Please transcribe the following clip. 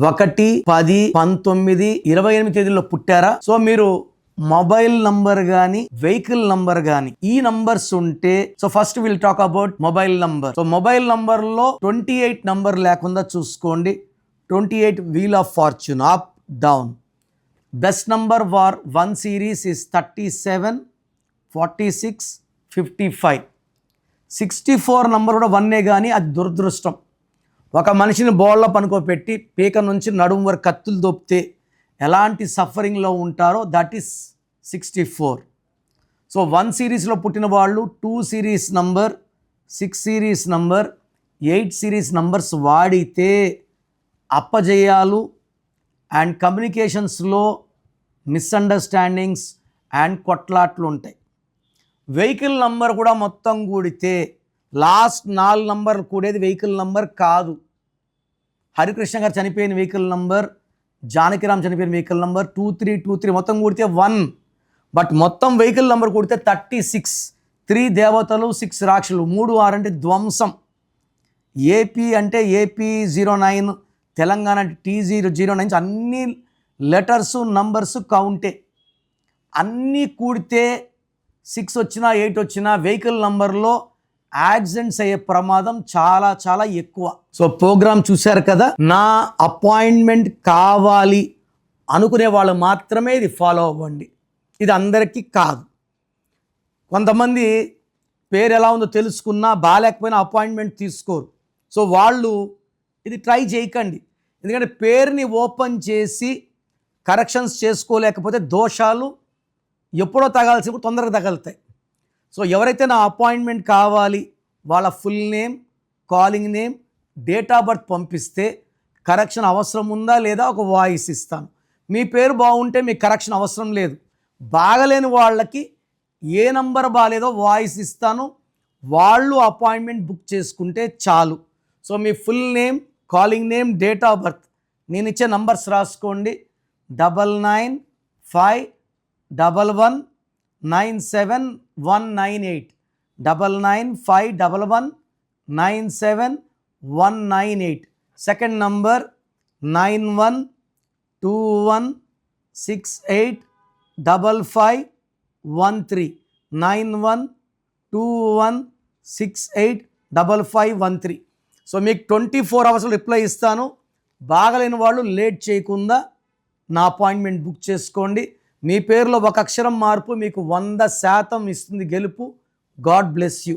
1, 10, 19, 28 తేదీల్లో పుట్టారా? సో మీరు మొబైల్ నంబర్ గాని వెహికల్ నంబర్ గాని ఈ నంబర్స్ ఉంటే, so first will talk about mobile number. So mobile number లో 28 నంబర్ లేకుండా చూసుకోండి. 28 wheel of fortune, up down. Best number for 1 series is 37, 46, 55. 64 number కూడా 1 కానీ అది దురదృష్టం. ఒక మనిషిని బోళ్ళ పనుకోపెట్టి పీక నుంచి నడుము వరకు కత్తులు దొప్పితే ఎలాంటి సఫరింగ్లో ఉంటారో దట్ ఈస్ 64. సో 1 సిరీస్లో పుట్టిన వాళ్ళు 2 series number, 6 series number, 8 series numbers వాడితే అప్పజేయాలు అండ్ కమ్యూనికేషన్స్లో మిస్అండర్స్టాండింగ్స్ అండ్ కొట్లాట్లు ఉంటాయి. వెహికల్ నంబర్ కూడా మొత్తం కూడితే లాస్ట్ 4 నంబర్లు కూడేది వెహికల్ నంబర్ కాదు. హరికృష్ణ గారు చనిపోయిన వెహికల్ నంబర్, జానకిరామ్ చనిపోయిన వెహికల్ నంబర్ 2323 మొత్తం కూడితే 1. బట్ మొత్తం వెహికల్ నంబర్ కూడితే 36. 3 దేవతలు, 6 రాక్షసులు, 3 6 అంటే ధ్వంసం. ఏపీ అంటే AP09, తెలంగాణ అంటే T009. అన్ని లెటర్సు నంబర్సు కౌంటే. అన్నీ కూడితే 6 వచ్చినా 8 వచ్చినా వెహికల్ నంబర్లో యాక్సిడెంట్స్ అయ్యే ప్రమాదం చాలా చాలా ఎక్కువ. సో ప్రోగ్రామ్ చూశారు కదా. నా అపాయింట్మెంట్ కావాలి అనుకునే వాళ్ళు మాత్రమే ఇది ఫాలో అవ్వండి. ఇది అందరికీ కాదు. కొంతమంది పేరు ఎలా ఉందో తెలుసుకున్నా బాగాలేకపోయినా అపాయింట్మెంట్ తీసుకోరు. సో వాళ్ళు ఇది ట్రై చేయకండి. ఎందుకంటే పేరుని ఓపెన్ చేసి కరెక్షన్స్ చేసుకోలేకపోతే దోషాలు ఎప్పుడో తగాల్సి తొందరగా తగులుతాయి. సో ఎవరైతే నా అపాయింట్మెంట్ కావాలి వాళ్ళ full name, calling name, date of birth పంపిస్తే కరెక్షన్ అవసరం ఉందా లేదా ఒక వాయిస్ ఇస్తాను. మీ పేరు బాగుంటే మీకు కరెక్షన్ అవసరం లేదు. బాగలేని వాళ్ళకి ఏ నంబర్ బాగాలేదో వాయిస్ ఇస్తాను. వాళ్ళు అపాయింట్మెంట్ బుక్ చేసుకుంటే చాలు. So me full name, calling name, date of birth నేను ఇచ్చే నంబర్స్ రాసుకోండి. 9951197198, 9951197198. Second number 9121685513, 9121685513. సో మీకు 24 hours రిప్లై ఇస్తాను. బాగలేని వాళ్ళు లేట్ చేయకుండా నా అపాయింట్మెంట్ బుక్ చేసుకోండి. మీ పేరులో ఒక అక్షరం మార్పు మీకు 100% ఇస్తుంది గెలుపు. God bless you.